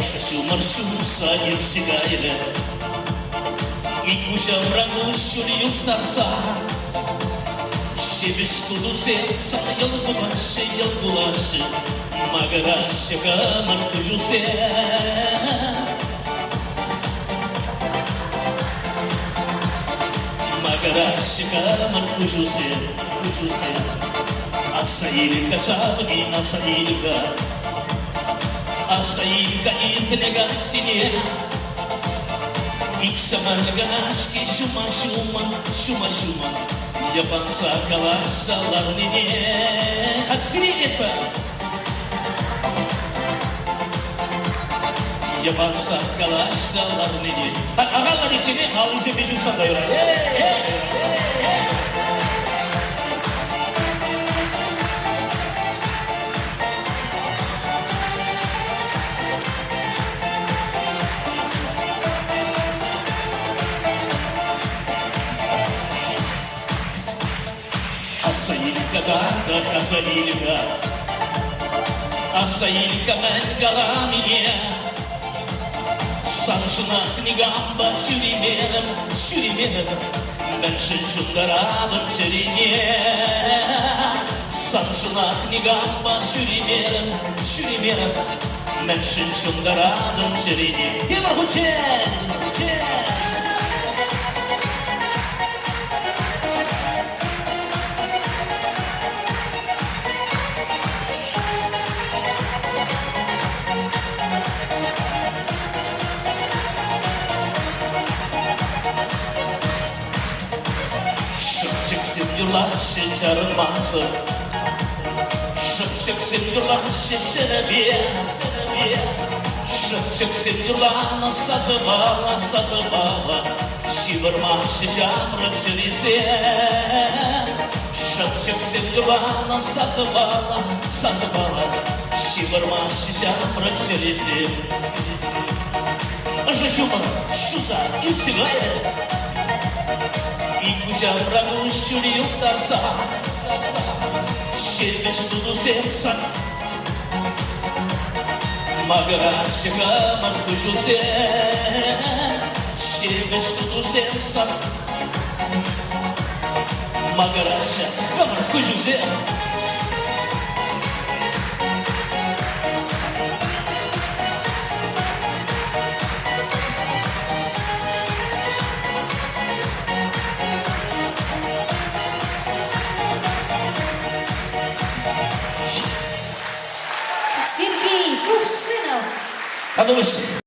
Шашу маршуса ирсигайлы Икушам рагушур юхтарса Шебеш тудусе ялгулашы Магарашыга маркужусе Магарашыга маркужусе Асаилика сабни асаилика Асаилика интеллигансине Иксамарганашки шума Япанца калашаларнине Хасиринепа Япанца калашаларнине Ағалар içine ağzı bir cümsa dayıra Асаилика мен галамия Саншынақ нигамба шүримерім Мен шыншындарадым шырине Саншынақ нигамба шүримерім Мен шыншындарадым шырине Темір Хучен Şıkçıksın yulaşı çarmazı Şıkçıksın yulaşı şerebiye Şıkçıksın yulanı sazı bağla Şivırmaşı jamrık jirize Şıkçıksın yulanı sazı bağla Şivırmaşı jamrık jirize Жужума, шуза, юсигая Икужам рагушур юхтарса Шебеш тудусемса Магарашыга маркужусе Шебеш тудусемса Магарашыга маркужусе Сергей Кувшинов. А ну выше.